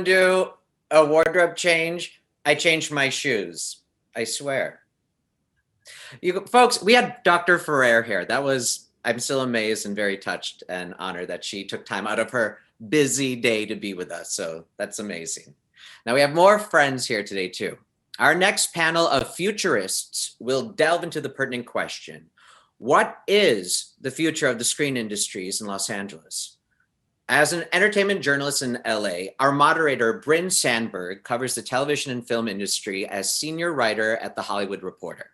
do a wardrobe change, I changed my shoes. I swear. Folks, we had Dr. Ferrer here. I'm still amazed and very touched and honored that she took time out of her busy day to be with us. So that's amazing. Now we have more friends here today too. Our next panel of futurists will delve into the pertinent question: what is the future of the screen industries in Los Angeles? As an entertainment journalist in LA, our moderator, Bryn Sandberg, covers the television and film industry as senior writer at The Hollywood Reporter.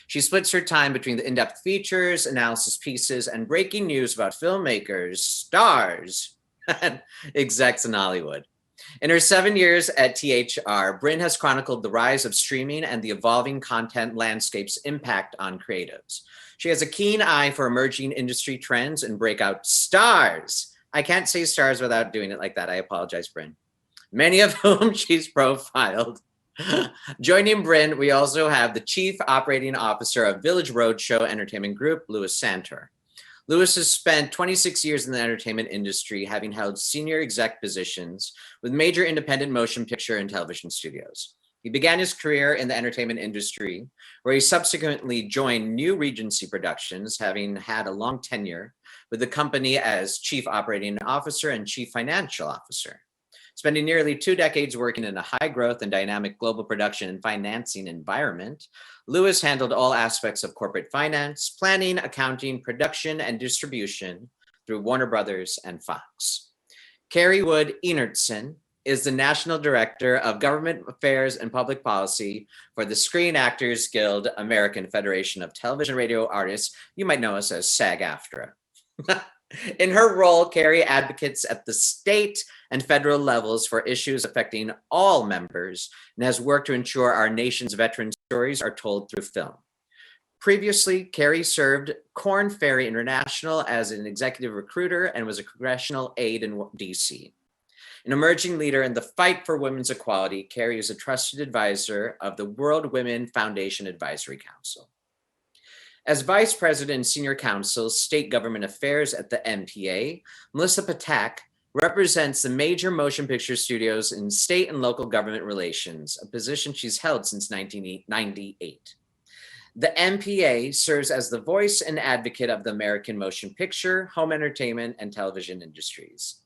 She splits her time between the in-depth features, analysis pieces, and breaking news about filmmakers, stars, and execs in Hollywood. In her 7 years at THR, Bryn has chronicled the rise of streaming and the evolving content landscape's impact on creatives. She has a keen eye for emerging industry trends and breakout stars. I can't say stars without doing it like that. I apologize, Bryn. Many of whom she's profiled. Joining Bryn, we also have the Chief Operating Officer of Village Roadshow Entertainment Group, Louis Santor. Louis has spent 26 years in the entertainment industry, having held senior exec positions with major independent motion picture and television studios. He began his career in the entertainment industry, where he subsequently joined New Regency Productions, having had a long tenure with the company as Chief Operating Officer and Chief Financial Officer. Spending nearly 2 decades working in a high-growth and dynamic global production and financing environment, Louis handled all aspects of corporate finance, planning, accounting, production, and distribution through Warner Brothers and Fox. Carrie Wood Enertson is the National Director of Government Affairs and Public Policy for the Screen Actors Guild American Federation of Television Radio Artists. You might know us as SAG-AFTRA. In her role, Carrie advocates at the state and federal levels for issues affecting all members and has worked to ensure our nation's veteran stories are told through film. Previously, Carrie served Korn Ferry International as an executive recruiter and was a congressional aide in DC. An emerging leader in the fight for women's equality, Carrie is a trusted advisor of the World Women Foundation Advisory Council. As Vice President and Senior Counsel, State Government Affairs at the MPA, Melissa Patak represents the major motion picture studios in state and local government relations, a position she's held since 1998. The MPA serves as the voice and advocate of the American motion picture, home entertainment, and television industries.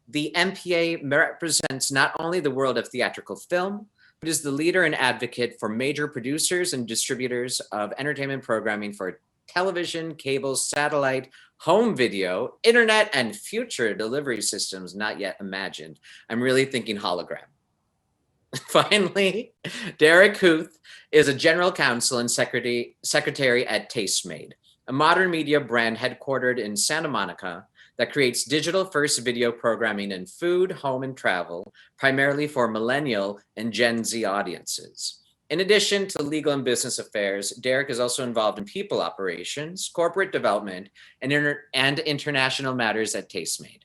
The MPA represents not only the world of theatrical film, but is the leader and advocate for major producers and distributors of entertainment programming for television, cable, satellite, home video, internet, and future delivery systems not yet imagined. I'm really thinking hologram. Finally, Derek Huth is a general counsel and secretary at Tastemade, a modern media brand headquartered in Santa Monica that creates digital-first video programming in food, home, and travel, primarily for millennial and Gen Z audiences. In addition to legal and business affairs, Derek is also involved in people operations, corporate development, and international matters at Tastemade.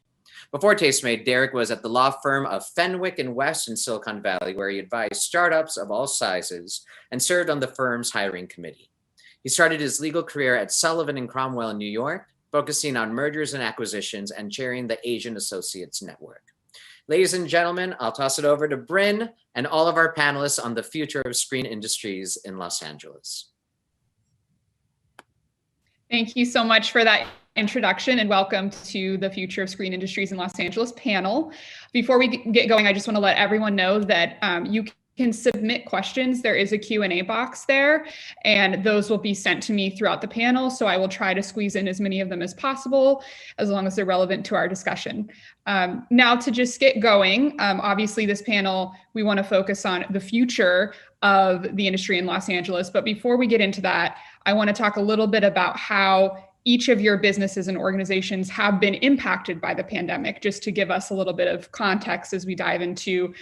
Before Tastemade, Derek was at the law firm of Fenwick and West in Silicon Valley, where he advised startups of all sizes and served on the firm's hiring committee. He started his legal career at Sullivan and Cromwell in New York, focusing on mergers and acquisitions and chairing the Asian Associates Network. Ladies and gentlemen, I'll toss it over to Bryn and all of our panelists on the future of screen industries in Los Angeles. Thank you so much for that introduction and welcome to the Future of Screen Industries in Los Angeles panel. Before we get going, I just want to let everyone know that you can submit questions. There is a Q&A box there, and those will be sent to me throughout the panel. So I will try to squeeze in as many of them as possible, as long as they're relevant to our discussion. Now to just get going, obviously this panel, we want to focus on the future of the industry in Los Angeles. But before we get into that, I want to talk a little bit about how each of your businesses and organizations have been impacted by the pandemic, just to give us a little bit of context as we dive into,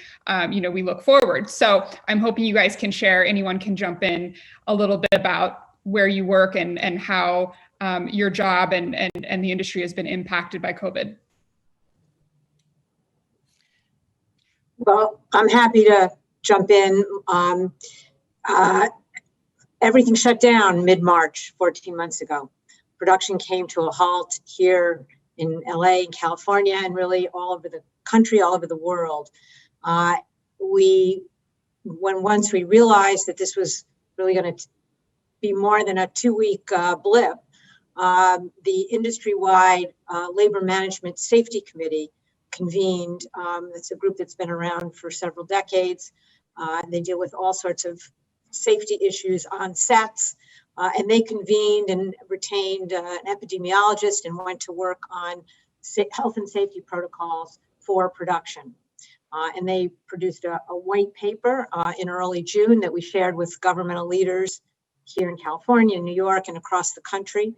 we look forward. So I'm hoping you guys can share, anyone can jump in a little bit about where you work and how your job and the industry has been impacted by COVID. Well, I'm happy to jump in. Everything shut down mid-March, 14 months ago. Production came to a halt here in LA, in California, and really all over the country, all over the world. Once we realized that this was really going to be more than a 2-week blip, the industry-wide Labor Management Safety Committee convened. It's a group that's been around for several decades. They deal with all sorts of safety issues on sets. And they convened and retained an epidemiologist and went to work on health and safety protocols for production. And they produced a white paper in early June that we shared with governmental leaders here in California, New York, and across the country.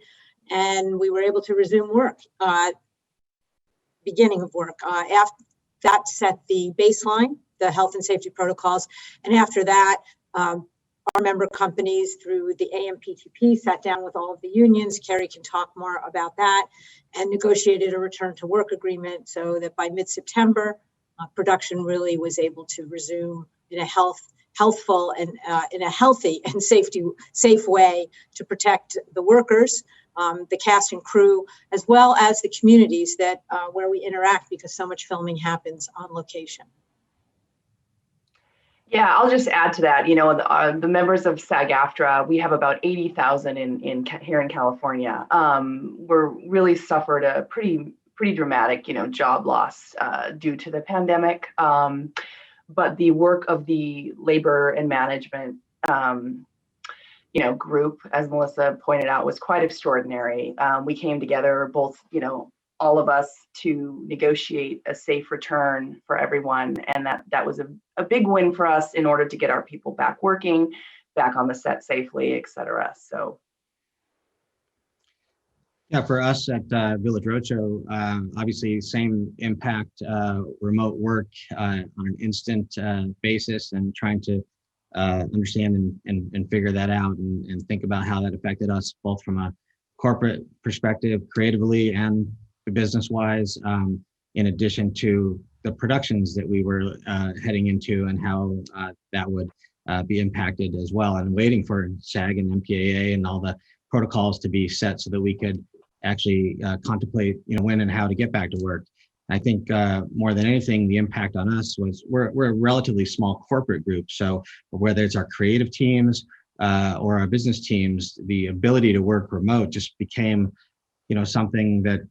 And we were able to resume work, beginning of work. After that set the baseline, the health and safety protocols. And after that, our member companies through the AMPTP sat down with all of the unions. Kerry can talk more about that, and negotiated a return to work agreement so that by mid-September, production really was able to resume in a healthful and in a healthy and safe way to protect the workers, the cast and crew, as well as the communities that where we interact, because so much filming happens on location. Yeah, I'll just add to that. You know, the members of SAG-AFTRA, we have about 80,000 here in California. We're really suffered a pretty dramatic, job loss due to the pandemic. But the work of the labor and management, group, as Melissa pointed out, was quite extraordinary. We came together, both, all of us, to negotiate a safe return for everyone. And that was a big win for us in order to get our people back working, back on the set safely, et cetera. So. Yeah, for us at Village Roadshow, obviously same impact, remote work on an instant basis, and trying to understand and figure that out and think about how that affected us, both from a corporate perspective, creatively and business-wise, in addition to the productions that we were heading into and how that would be impacted as well, and waiting for SAG and MPAA and all the protocols to be set so that we could actually contemplate, when and how to get back to work. I think more than anything, the impact on us was we're a relatively small corporate group. So whether it's our creative teams or our business teams, the ability to work remote just became, something that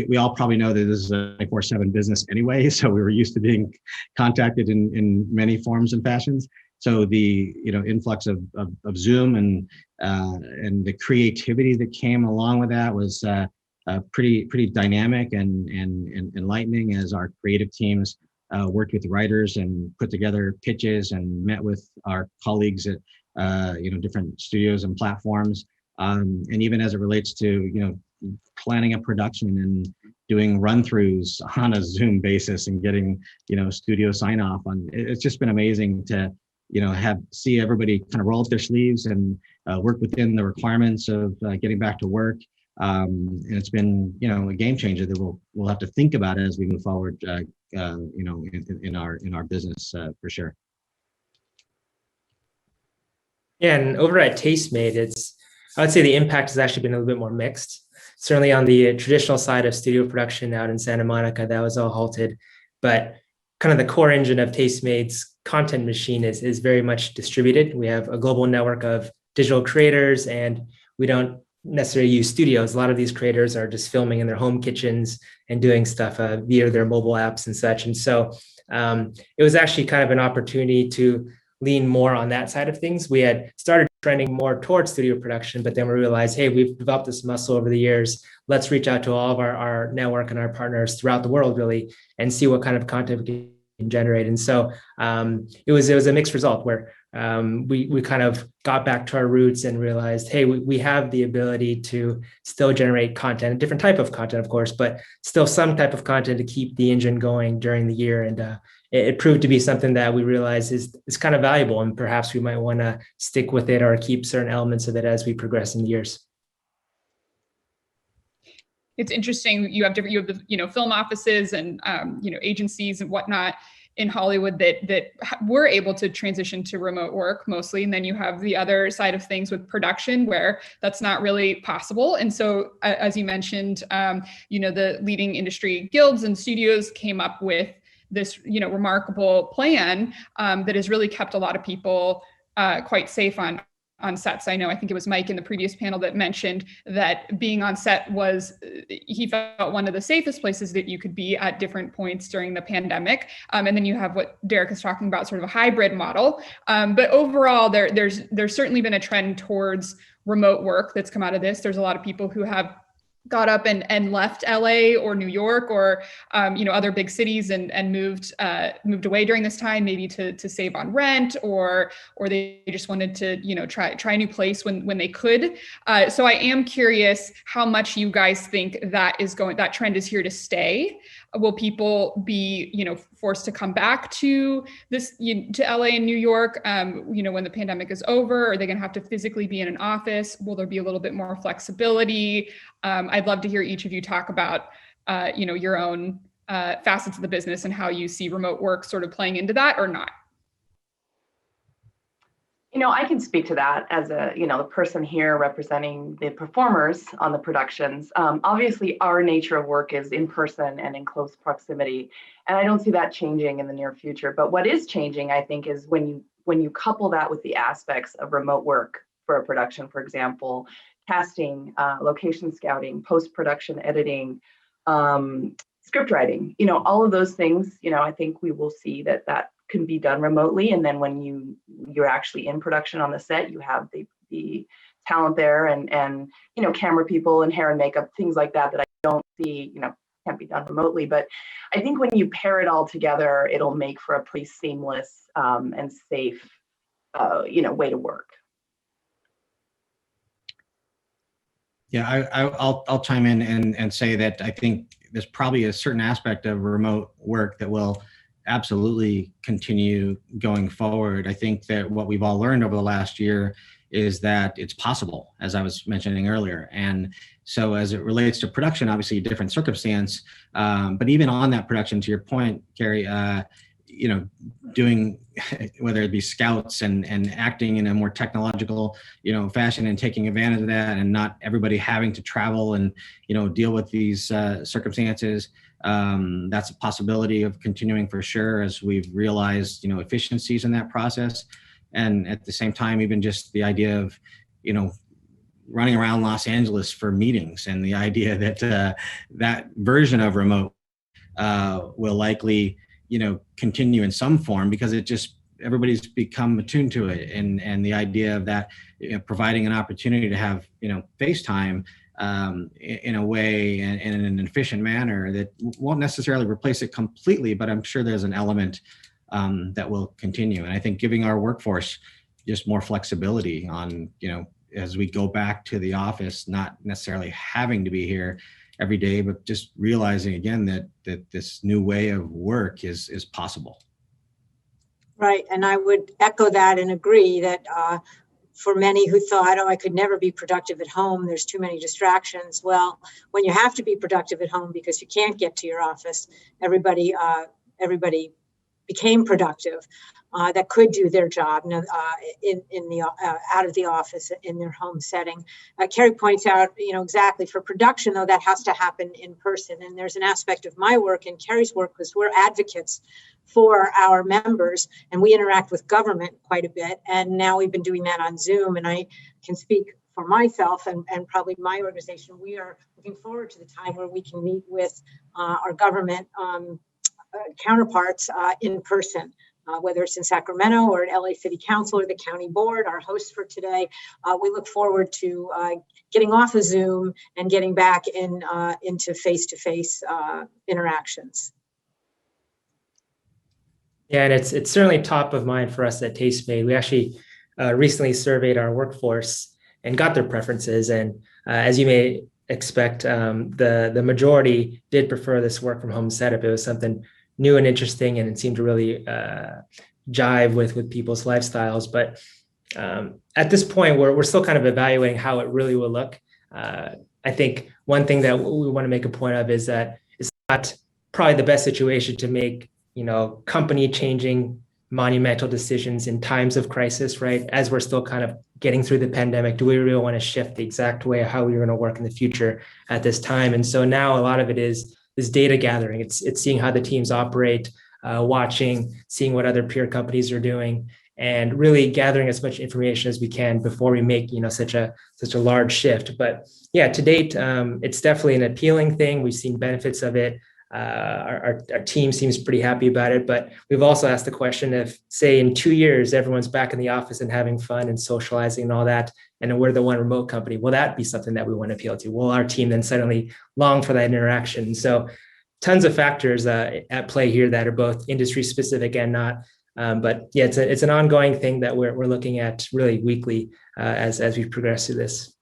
we all probably know that this is a 24/7 business anyway. So we were used to being contacted in many forms and fashions. So the influx of Zoom and the creativity that came along with that was pretty dynamic and enlightening, as our creative teams worked with writers and put together pitches and met with our colleagues at different studios and platforms, and even as it relates to planning a production and doing run-throughs on a Zoom basis and getting studio sign off on. It's just been amazing to see everybody kind of roll up their sleeves and work within the requirements of getting back to work. And it's been, a game changer that we'll have to think about as we move forward, in our business for sure. Yeah, and over at Tastemade, I would say the impact has actually been a little bit more mixed. Certainly on the traditional side of studio production out in Santa Monica, that was all halted. But kind of the core engine of Tastemade's content machine is very much distributed. We have a global network of digital creators, and we don't necessarily use studios. A lot of these creators are just filming in their home kitchens and doing stuff via their mobile apps and such. And so it was actually kind of an opportunity to lean more on that side of things. We had started trending more towards studio production, but then we realized, hey, we've developed this muscle over the years. Let's reach out to all of our network and our partners throughout the world, really, and see what kind of content we can generate. And so it was a mixed result where we kind of got back to our roots and realized, hey, we have the ability to still generate content, a different type of content, of course, but still some type of content to keep the engine going during the year. And it proved to be something that we realized is kind of valuable, and perhaps we might want to stick with it or keep certain elements of it as we progress in the years. It's interesting. You have the film offices and agencies and whatnot in Hollywood that were able to transition to remote work mostly, and then you have the other side of things with production where that's not really possible. And so, as you mentioned, the leading industry guilds and studios came up with this remarkable plan that has really kept a lot of people quite safe on sets. I think it was Mike in the previous panel that mentioned that being on set he felt one of the safest places that you could be at different points during the pandemic. And then you have what Derek is talking about, sort of a hybrid model. But overall, there's certainly been a trend towards remote work that's come out of this. There's a lot of people who have got up and left LA or New York or other big cities and moved away during this time, maybe to save on rent, or they just wanted to try a new place when they could. So I am curious how much you guys think that trend is here to stay. Will people be forced to come back to LA and New York when the pandemic is over? Are they going to have to physically be in an office? Will there be a little bit more flexibility? I'd love to hear each of you talk about your own facets of the business and how you see remote work sort of playing into that or not. I can speak to that as the person here representing the performers on the productions. Obviously, our nature of work is in person and in close proximity, and I don't see that changing in the near future. But what is changing, I think, is when you couple that with the aspects of remote work for a production, for example, casting, location scouting, post-production editing, script writing. All of those things. I think we will see that can be done remotely, and then when you're actually in production on the set, you have the talent there and camera people and hair and makeup, things like that I don't see can't be done remotely. But I think when you pair it all together, it'll make for a pretty seamless and safe way to work. Yeah, I'll chime in and say that I think there's probably a certain aspect of remote work that will absolutely continue going forward. I think that what we've all learned over the last year is that it's possible, as I was mentioning earlier. And so as it relates to production, obviously a different circumstance, but even on that production, to your point, Carrie, doing, whether it be scouts and acting in a more technological, fashion and taking advantage of that, and not everybody having to travel and, deal with these circumstances. That's a possibility of continuing for sure, as we've realized, efficiencies in that process. And at the same time, even just the idea of, running around Los Angeles for meetings, and the idea that that version of remote will likely, continue in some form, because everybody's become attuned to it. And the idea of that, providing an opportunity to have, FaceTime in a way and in an efficient manner that won't necessarily replace it completely, but I'm sure there's an element that will continue. And I think giving our workforce just more flexibility on, as we go back to the office, not necessarily having to be here every day, but just realizing again that this new way of work is possible. Right, and I would echo that and agree that for many who thought, I could never be productive at home, there's too many distractions. Well, when you have to be productive at home because you can't get to your office, everybody became productive that could do their job in the out of the office in their home setting. Carrie points out, exactly, for production though, that has to happen in person. And there's an aspect of my work and Carrie's work, because we're advocates for our members and we interact with government quite a bit. And now we've been doing that on Zoom, and I can speak for myself and probably my organization. We are looking forward to the time where we can meet with our government counterparts in person, whether it's in Sacramento or at LA City Council or the County Board, our host for today. We look forward to getting off of Zoom and getting back into face-to-face interactions. Yeah, and it's certainly top of mind for us at Tastemade. We actually recently surveyed our workforce and got their preferences. And as you may expect, the majority did prefer this work from home setup. It was something new and interesting, and it seemed to really jive with people's lifestyles. But at this point, we're still kind of evaluating how it really will look. I think one thing that we want to make a point of is that it's not probably the best situation to make, company changing monumental decisions in times of crisis, right? As we're still kind of getting through the pandemic, do we really want to shift the exact way of how we're going to work in the future at this time? And so now a lot of it is data gathering. It's seeing how the teams operate, watching, seeing what other peer companies are doing, and really gathering as much information as we can before we make such a large shift. But yeah, to date, it's definitely an appealing thing. We've seen benefits of it. Our team seems pretty happy about it, but we've also asked the question, if say in 2 years everyone's back in the office and having fun and socializing and all that, and we're the one remote company, will that be something that we want to appeal to? Will our team then suddenly long for that interaction? So tons of factors at play here that are both industry specific and not. But yeah, it's an ongoing thing that we're looking at really weekly as we progress through this.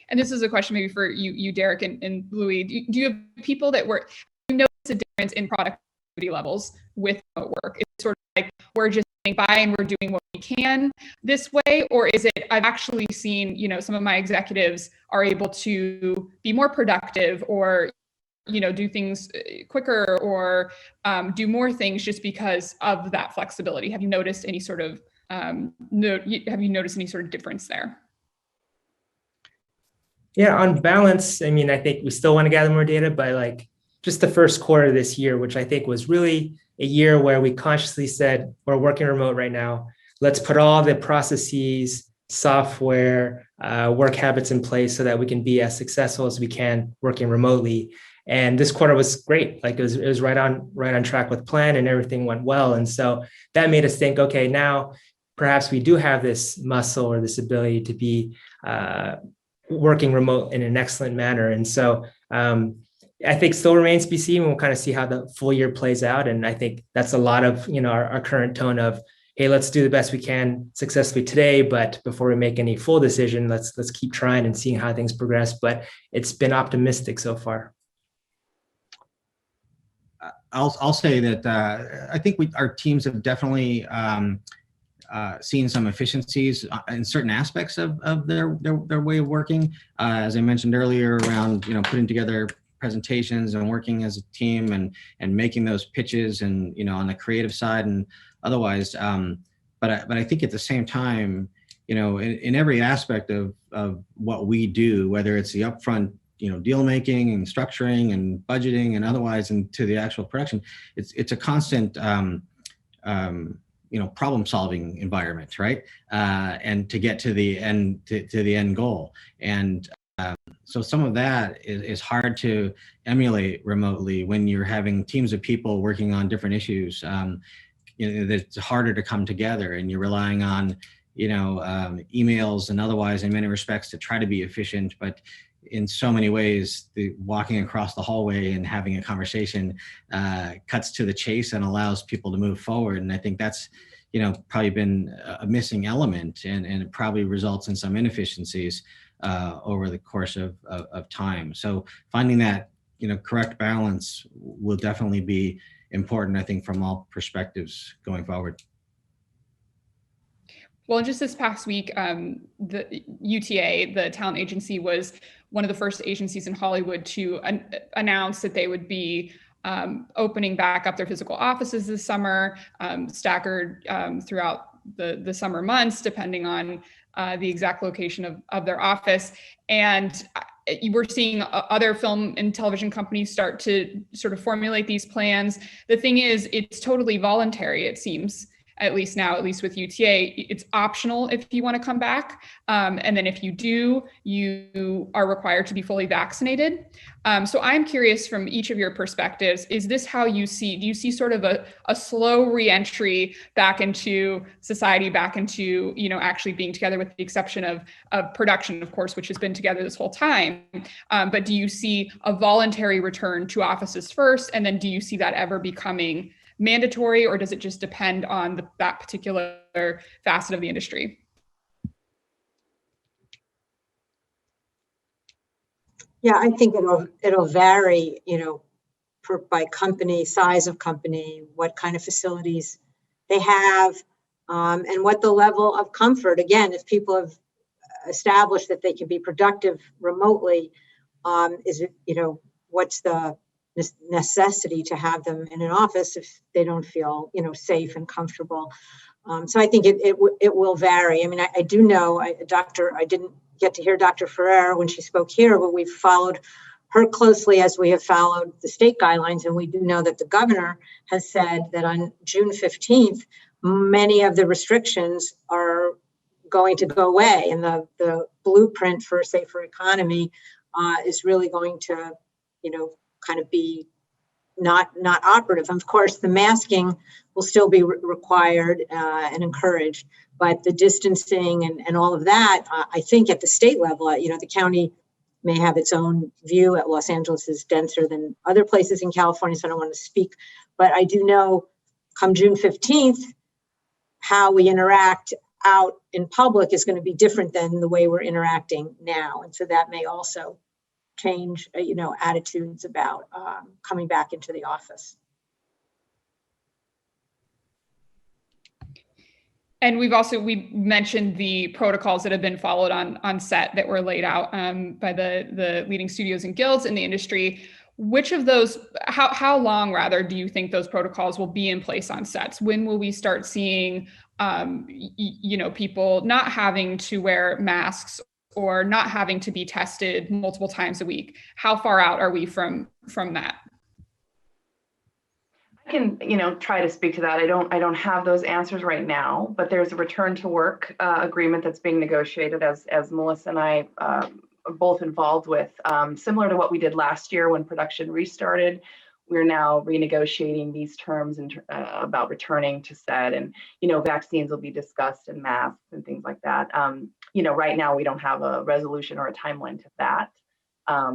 And this is a question maybe for you Derek and Louis. Do you have people that you notice a difference in productivity levels with remote work? It's sort of like we're just getting by and we're doing what we can this way, or is it I've actually seen some of my executives are able to be more productive or do things quicker or do more things just because of that flexibility? Have you noticed any sort of difference there? Yeah, on balance, I mean, I think we still want to gather more data, but like just the first quarter of this year, which I think was really a year where we consciously said, we're working remote right now. Let's put all the processes, software, work habits in place so that we can be as successful as we can working remotely. And this quarter was great. Like it was right on track with plan, and everything went well. And so that made us think, okay, now perhaps we do have this muscle or this ability to be working remote in an excellent manner. And so I think still remains to be seen. We'll kind of see how the full year plays out. And I think that's a lot of our current tone of, hey, let's do the best we can successfully today, but before we make any full decision, let's keep trying and seeing how things progress. But it's been optimistic so far. I'll say that I think our teams have definitely seen some efficiencies in certain aspects of their way of working. As I mentioned earlier, around putting together presentations and working as a team and making those pitches and on the creative side and otherwise. But I think at the same time, in every aspect of what we do, whether it's the upfront deal making and structuring and budgeting and otherwise, and to the actual production, it's a constant problem solving environment, right? And to get to the end to the end goal. And so some of that is hard to emulate remotely when you're having teams of people working on different issues. It's harder to come together, and you're relying on emails and otherwise in many respects to try to be efficient. But in so many ways, the walking across the hallway and having a conversation cuts to the chase and allows people to move forward. And I think that's probably been a missing element, and it probably results in some inefficiencies over the course of time. So finding that correct balance will definitely be important, I think, from all perspectives going forward. Well, just this past week, the UTA, the talent agency, was one of the first agencies in Hollywood to announce that they would be opening back up their physical offices this summer, staggered throughout the summer months, depending on the exact location of their office. And we're seeing other film and television companies start to sort of formulate these plans. The thing is, it's totally voluntary, it seems. At least with UTA, it's optional if you want to come back. And then if you do, you are required to be fully vaccinated. So I'm curious, from each of your perspectives, is this how do you see sort of a slow reentry back into society, back into, actually being together, with the exception of production, of course, which has been together this whole time. But do you see a voluntary return to offices first? And then do you see that ever becoming mandatory, or does it just depend on that particular facet of the industry? Yeah, I think it'll vary, by company, size of company, what kind of facilities they have, and what the level of comfort. Again, if people have established that they can be productive remotely, is it, what's the necessity to have them in an office if they don't feel safe and comfortable. So I think it will vary. I mean, I do know I didn't get to hear Dr. Ferrer when she spoke here, but we've followed her closely as we have followed the state guidelines. And we do know that the governor has said that on June 15th, many of the restrictions are going to go away. And the blueprint for a safer economy is really going to, kind of be not operative. Of course, the masking will still be required and encouraged, but the distancing and all of that, I think at the state level, the county may have its own view. At Los Angeles is denser than other places in California, so I don't want to speak, but I do know come June 15th, how we interact out in public is going to be different than the way we're interacting now. And so that may also change, attitudes about coming back into the office. And we mentioned the protocols that have been followed on set that were laid out by the leading studios and guilds in the industry. Which of those, how long rather, do you think those protocols will be in place on sets? When will we start seeing, people not having to wear masks or not having to be tested multiple times a week? How far out are we from that? I can, try to speak to that. I don't have those answers right now, but there's a return to work agreement that's being negotiated as Melissa and I are both involved with, similar to what we did last year when production restarted. We're now renegotiating these terms about returning to set, and vaccines will be discussed and masks and things like that. Right now we don't have a resolution or a timeline to that. I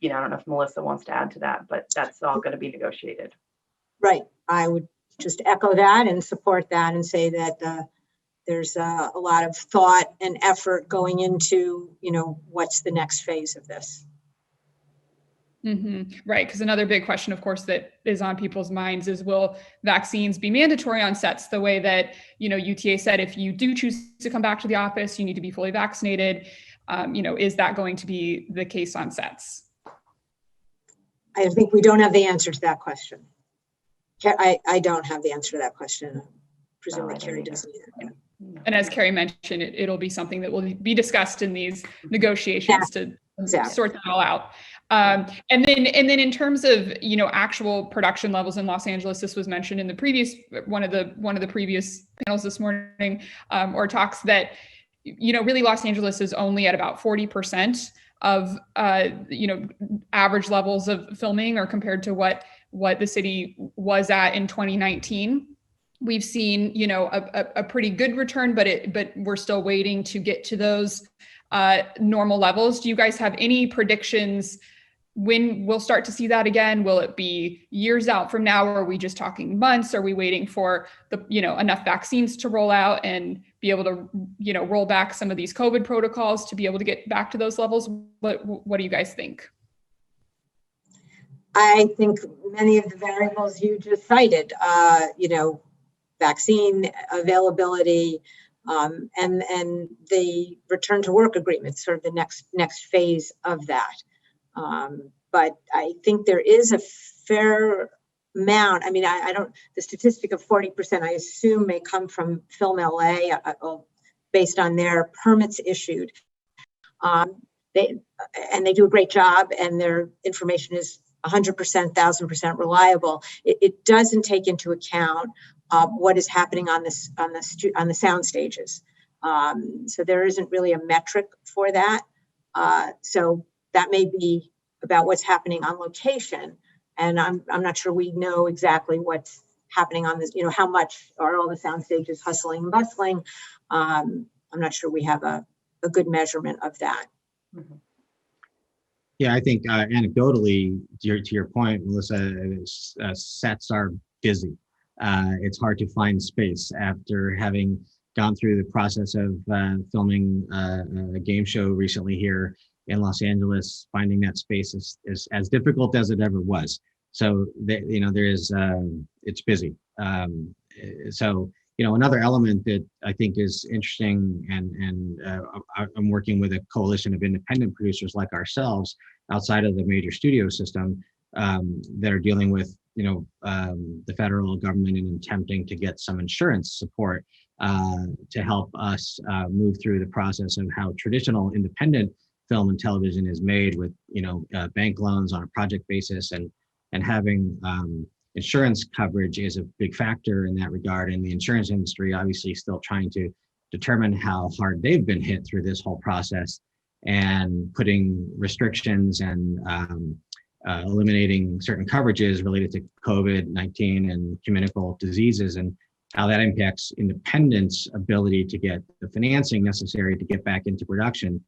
don't know if Melissa wants to add to that, but that's all going to be negotiated. Right. I would just echo that and support that and say that there's a lot of thought and effort going into, what's the next phase of this. Mm-hmm. Right. Because another big question, of course, that is on people's minds is, will vaccines be mandatory on sets the way that, UTA said, if you do choose to come back to the office, you need to be fully vaccinated. Is that going to be the case on sets? I think we don't have the answer to that question. I don't have the answer to that question. Presumably Carrie doesn't either. And as Carrie mentioned, it'll be something that will be discussed in these negotiations to sort that all out. And then in terms of, actual production levels in Los Angeles, this was mentioned in the previous, one of the previous panels this morning, or talks, that, really Los Angeles is only at about 40% of, average levels of filming, or compared to what the city was at in 2019. We've seen, a pretty good return, but we're still waiting to get to those normal levels. Do you guys have any predictions when we'll start to see that again? Will it be years out from now, or are we just talking months? Are we waiting for enough vaccines to roll out and be able to, roll back some of these COVID protocols to be able to get back to those levels? What do you guys think? I think many of the variables you just cited, vaccine availability, and the return to work agreement, sort of the next phase of that. But I think there is a fair amount. I mean, I don't, the statistic of 40%, I assume may come from Film LA, based on their permits issued. They do a great job, and their information is 100%, 1000% reliable. It doesn't take into account what is happening on the sound stages. So there isn't really a metric for that. So that may be about what's happening on location, and I'm not sure we know exactly what's happening on this. How much are all the sound stages hustling and bustling? I'm not sure we have a good measurement of that. Mm-hmm. Yeah, I think anecdotally, to your point, Melissa, sets are busy. It's hard to find space after having gone through the process of filming a game show recently here in Los Angeles. Finding that space is as difficult as it ever was. So it's busy. So another element that I think is interesting, and I'm working with a coalition of independent producers like ourselves outside of the major studio system that are dealing with the federal government and attempting to get some insurance support to help us move through the process of how traditional independent film and television is made with, bank loans on a project basis, and having insurance coverage is a big factor in that regard. And the insurance industry obviously still trying to determine how hard they've been hit through this whole process, and putting restrictions and eliminating certain coverages related to COVID-19 and communicable diseases, and how that impacts independents' ability to get the financing necessary to get back into production.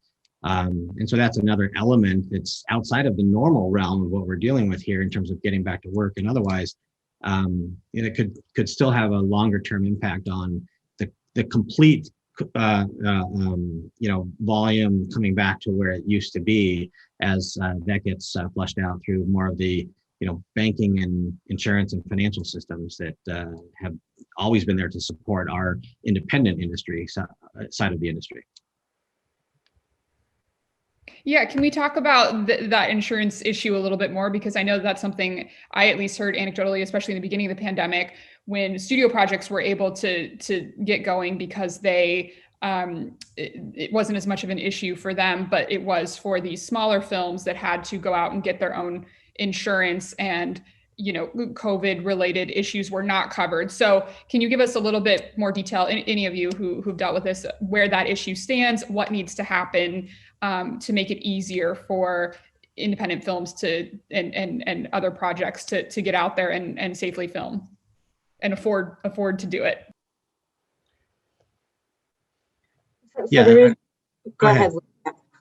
And so that's another element that's outside of the normal realm of what we're dealing with here in terms of getting back to work and otherwise. It could still have a longer term impact on the complete volume coming back to where it used to be, as that gets flushed out through more of the banking and insurance and financial systems that have always been there to support our independent industry side of the industry. Yeah, can we talk about that insurance issue a little bit more? Because I know that's something I at least heard anecdotally, especially in the beginning of the pandemic, when studio projects were able to get going because it wasn't as much of an issue for them, but it was for these smaller films that had to go out and get their own insurance, and COVID related issues were not covered. So can you give us a little bit more detail, any of you who've dealt with this, where that issue stands, what needs to happen to make it easier for independent films and other projects to get out there and safely film and afford to do it? Go ahead.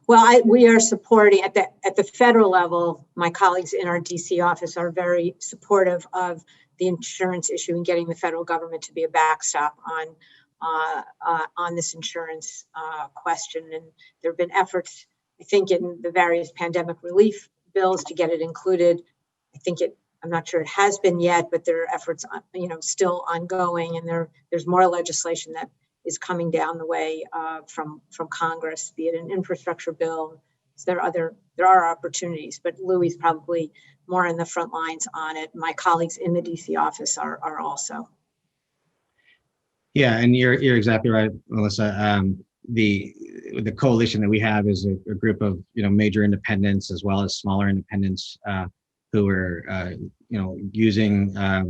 Well, we are supporting at the federal level. My colleagues in our DC office are very supportive of the insurance issue and getting the federal government to be a backstop on this insurance question. And there have been efforts, I think, in the various pandemic relief bills to get it included. I'm not sure it has been yet, but there are efforts, still ongoing, and there's more legislation that is coming down the way from Congress, be it an infrastructure bill. So there are opportunities, but Louis probably more in the front lines on it. My colleagues in the DC office are also. Yeah, and you're exactly right, Melissa. The coalition that we have is a group of major independents as well as smaller independents who are using a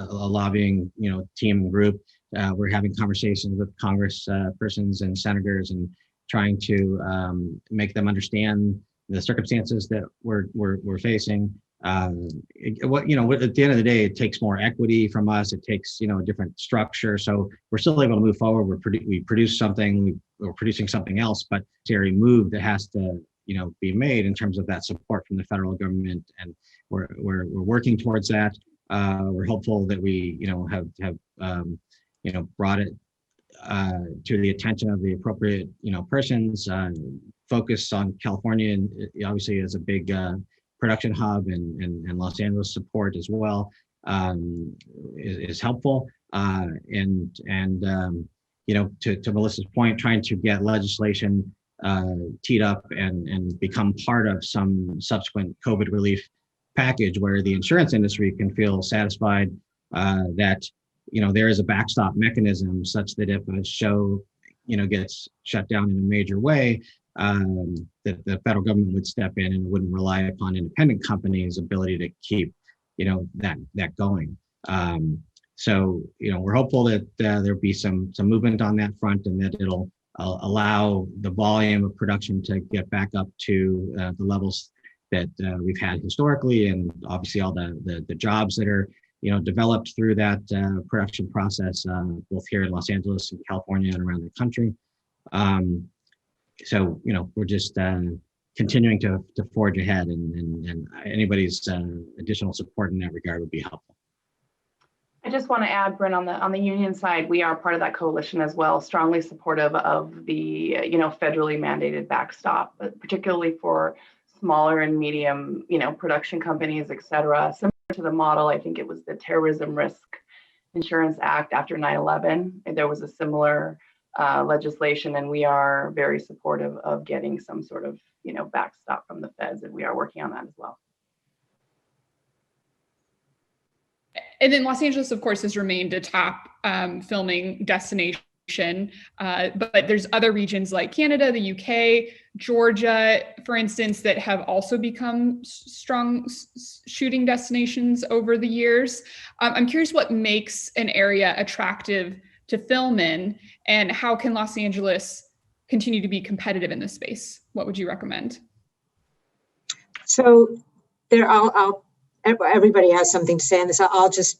lobbying team group. We're having conversations with Congress persons and senators and trying to make them understand the circumstances that we're facing. At the end of the day, it takes more equity from us. It takes a different structure. So we're still able to move forward. We produce something. We're producing something else, but there's a move that has to be made in terms of that support from the federal government, and we're working towards that. We're hopeful that we have brought it to the attention of the appropriate persons. Focus on California, and obviously as a big production hub, and Los Angeles support as well is helpful. To Melissa's point, trying to get legislation teed up and become part of some subsequent COVID relief package where the insurance industry can feel satisfied that there is a backstop mechanism such that if a show gets shut down in a major way, that the federal government would step in and wouldn't rely upon independent companies' ability to keep that going. So we're hopeful that there'll be some movement on that front, and that it'll allow the volume of production to get back up to the levels that we've had historically, and obviously all the jobs that are developed through that production process, both here in Los Angeles and California and around the country. So we're just continuing to forge ahead, and anybody's additional support in that regard would be helpful. I just want to add, Bryn, on the union side, we are part of that coalition as well, strongly supportive of the federally mandated backstop, particularly for smaller and medium production companies, et cetera. Similar to the model, I think it was the Terrorism Risk Insurance Act after 9/11. There was a similar legislation, and we are very supportive of getting some sort of backstop from the feds, and we are working on that as well. And then Los Angeles, of course, has remained a top filming destination, but there's other regions like Canada, the UK, Georgia, for instance, that have also become strong shooting destinations over the years. I'm curious what makes an area attractive to film in, and how can Los Angeles continue to be competitive in this space? What would you recommend? So everybody has something to say on this. I'll just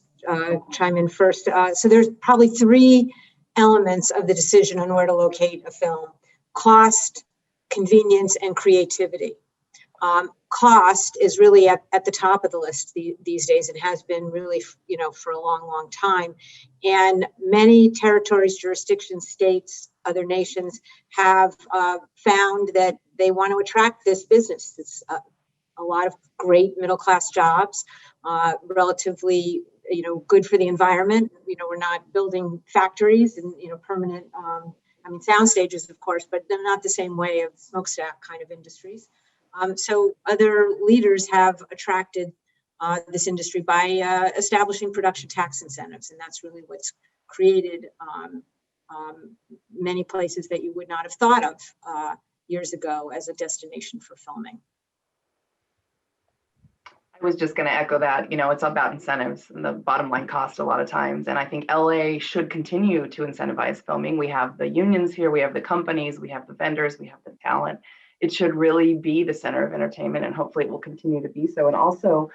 chime in first. So there's probably three elements of the decision on where to locate a film: cost, convenience, and creativity. Cost is really at the top of the list these days. It has been really, for a long, long time. And many territories, jurisdictions, states, other nations have found that they want to attract this business. It's a lot of great middle-class jobs, relatively, good for the environment. We're not building factories and, permanent, sound stages, of course, but they're not the same way of smokestack kind of industries. So other leaders have attracted this industry by establishing production tax incentives, and that's really what's created many places that you would not have thought of years ago as a destination for filming. I was just going to echo that. It's about incentives and the bottom line cost a lot of times. And I think LA should continue to incentivize filming. We have the unions here, we have the companies, we have the vendors, we have the talent. It should really be the center of entertainment, and hopefully it will continue to be so. And also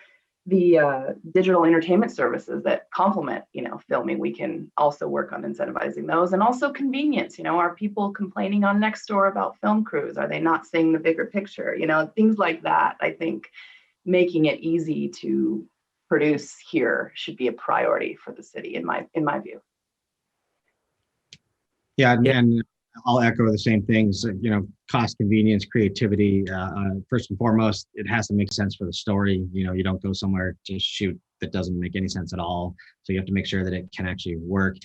the digital entertainment services that complement, filming, we can also work on incentivizing those. And also convenience. Are people complaining on Nextdoor about film crews? Are they not seeing the bigger picture? Things like that. I think making it easy to produce here should be a priority for the city, in my view. Yeah, and I'll echo the same things. Cost, convenience, creativity. First and foremost, it has to make sense for the story. You don't go somewhere to shoot that doesn't make any sense at all. So you have to make sure that it can actually work.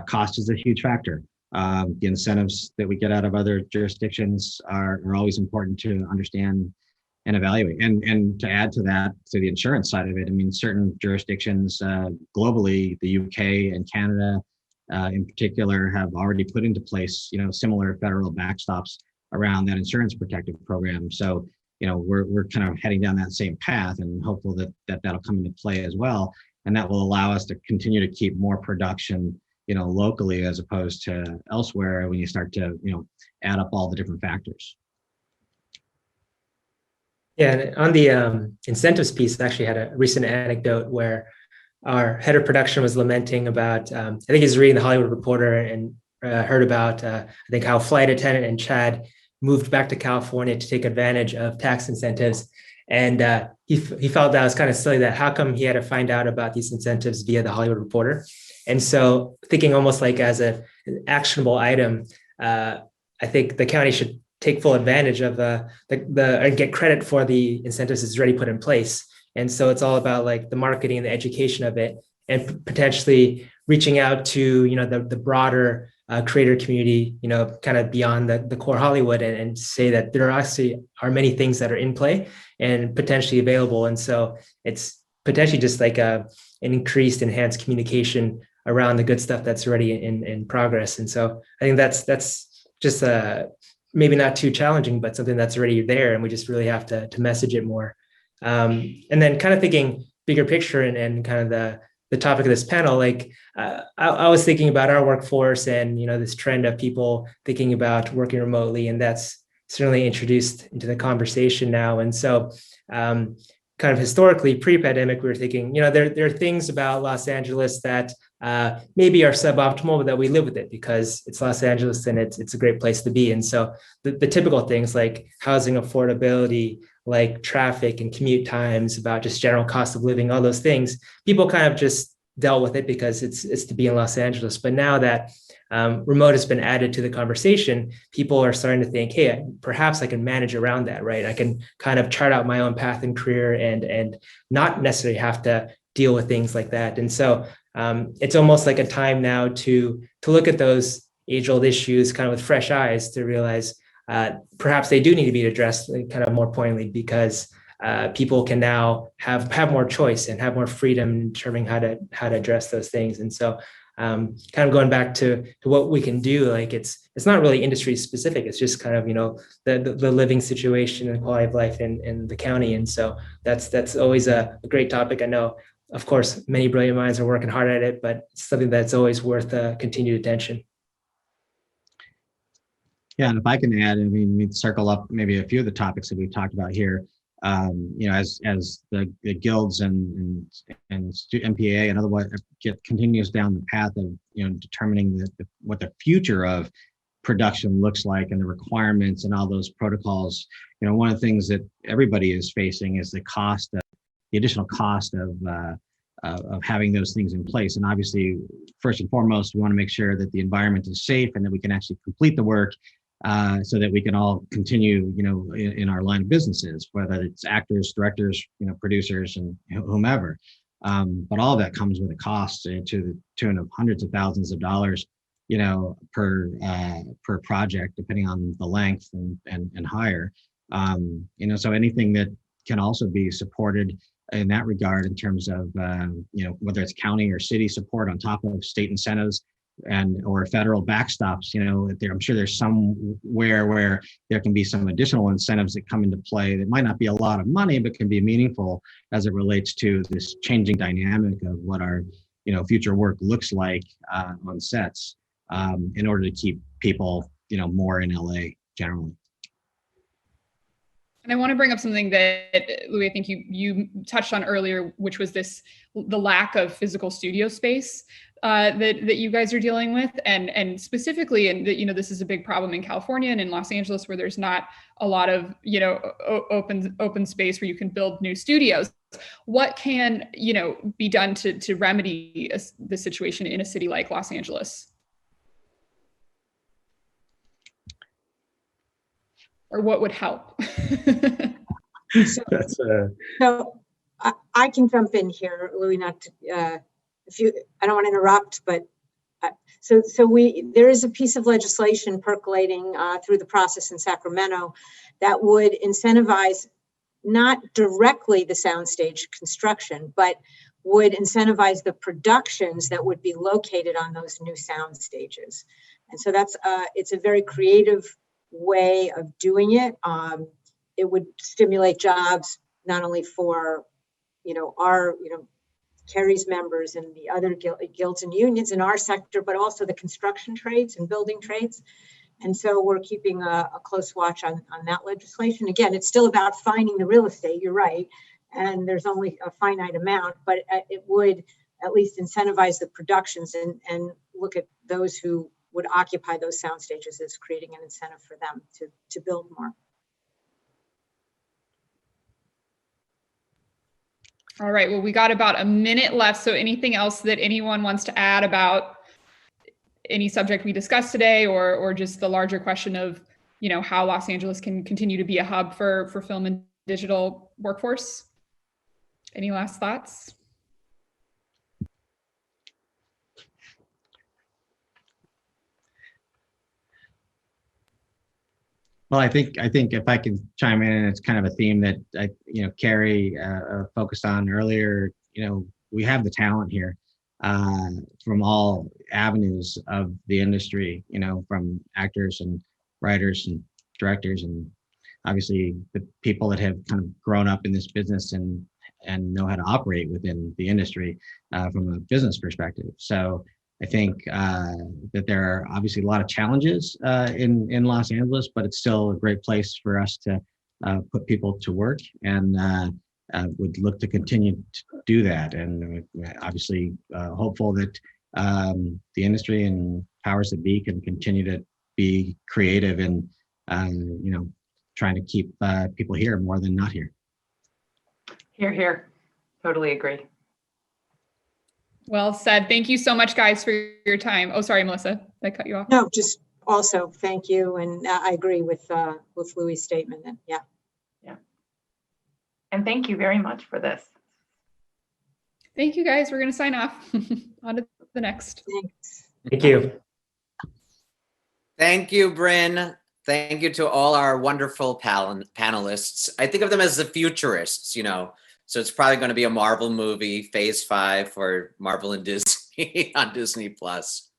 Cost is a huge factor. The incentives that we get out of other jurisdictions are always important to understand and evaluate. And to add to that, to the insurance side of it, certain jurisdictions globally, the UK and Canada in particular, have already put into place, similar federal backstops around that insurance protective program. So, we're kind of heading down that same path, and hopeful that'll come into play as well. And that will allow us to continue to keep more production, locally as opposed to elsewhere when you start to, add up all the different factors. Yeah, and on the incentives piece, I actually had a recent anecdote where our head of production was lamenting about, I think he's reading the Hollywood Reporter and heard about, I think, how flight attendant and Chad moved back to California to take advantage of tax incentives. And he felt that was kind of silly, that how come he had to find out about these incentives via the Hollywood Reporter. And so thinking almost like as an actionable item, I think the county should take full advantage of and get credit for the incentives that's already put in place. And so it's all about like the marketing and the education of it, and potentially reaching out to, the broader creator community, kind of beyond the core Hollywood, and say that there actually are many things that are in play and potentially available. And so it's potentially just like an increased, enhanced communication around the good stuff that's already in progress. And so I think that's just maybe not too challenging, but something that's already there, and we just really have to message it more. And then kind of thinking bigger picture and kind of the topic of this panel, like I was thinking about our workforce and, this trend of people thinking about working remotely, and that's certainly introduced into the conversation now. And so kind of historically pre-pandemic, we were thinking, there are things about Los Angeles that maybe are suboptimal, but that we live with it because it's Los Angeles and it's a great place to be. And so the typical things like housing affordability, like traffic and commute times, about just general cost of living, all those things, people kind of just dealt with it because it's to be in Los Angeles. But now that remote has been added to the conversation, people are starting to think, hey, perhaps I can manage around that, right? I can kind of chart out my own path and career and not necessarily have to deal with things like that. And so it's almost like a time now to look at those age-old issues kind of with fresh eyes, to realize perhaps they do need to be addressed kind of more pointedly, because people can now have more choice and have more freedom in determining how to address those things. And so kind of going back to what we can do, like it's not really industry specific. It's just kind of, the living situation and quality of life in the county. And so that's always a great topic. I know, of course, many brilliant minds are working hard at it, but it's something that's always worth continued attention. Yeah, and if I can add, I mean, we circle up maybe a few of the topics that we've talked about here. As the guilds and MPA and otherwise continues down the path of determining what the future of production looks like and the requirements and all those protocols. One of the things that everybody is facing is the additional cost of having those things in place. And obviously, first and foremost, we want to make sure that the environment is safe and that we can actually complete the work. So that we can all continue, in our line of businesses, whether it's actors, directors, producers, and whomever. But all of that comes with a cost to the tune of hundreds of thousands of dollars, per project, depending on the length and higher. So anything that can also be supported in that regard, in terms of whether it's county or city support on top of state incentives, or federal backstops, I'm sure there's somewhere where there can be some additional incentives that come into play that might not be a lot of money, but can be meaningful as it relates to this changing dynamic of what our, future work looks like on sets, in order to keep people, more in LA generally. And I want to bring up something that, Louis, I think you touched on earlier, which was the lack of physical studio space that you guys are dealing with, and specifically, and this is a big problem in California and in Los Angeles, where there's not a lot of open space where you can build new studios. What can be done to remedy the situation in a city like Los Angeles? Or what would help? So I can jump in here, Louis, not to, I don't want to interrupt, but there is a piece of legislation percolating through the process in Sacramento that would incentivize not directly the soundstage construction, but would incentivize the productions that would be located on those new sound stages. And so it's a very creative way of doing it. It would stimulate jobs not only for our Kerry's members and the other guilds and unions in our sector, but also the construction trades and building trades. And so we're keeping a close watch on that legislation. Again, it's still about finding the real estate, you're right, and there's only a finite amount, but it would at least incentivize the productions and look at those who would occupy those sound stages as creating an incentive for them to build more. All right, well, we got about a minute left. So anything else that anyone wants to add about any subject we discussed today, or just the larger question of, how Los Angeles can continue to be a hub for film and digital workforce? Any last thoughts? Well, I think if I can chime in, and it's kind of a theme that Carrie focused on earlier. We have the talent here from all avenues of the industry. From actors and writers and directors, and obviously the people that have kind of grown up in this business and know how to operate within the industry from a business perspective. So I think that there are obviously a lot of challenges in Los Angeles, but it's still a great place for us to put people to work, and would look to continue to do that. And obviously hopeful that the industry and powers that be can continue to be creative and trying to keep people here more than not here. Here. Totally agree. Well said. Thank you so much, guys, for your time. Oh, sorry, Melissa, did I cut you off? No, just also thank you. And I agree with Louis' statement. And yeah. And thank you very much for this. Thank you, guys. We're going to sign off. On to the next. Thanks. Thank you. Thank you, Bryn. Thank you to all our wonderful panelists. I think of them as the futurists, so it's probably going to be a Marvel movie, Phase 5 for Marvel and Disney. on Disney Plus.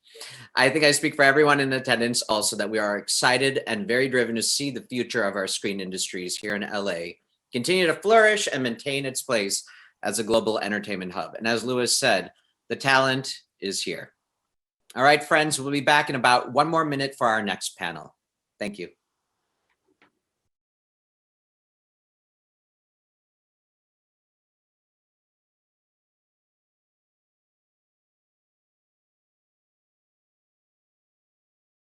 I think I speak for everyone in attendance also that we are excited and very driven to see the future of our screen industries here in LA continue to flourish and maintain its place as a global entertainment hub. And as Lewis said, the talent is here. All right, friends, we'll be back in about 1 more minute for our next panel. Thank you.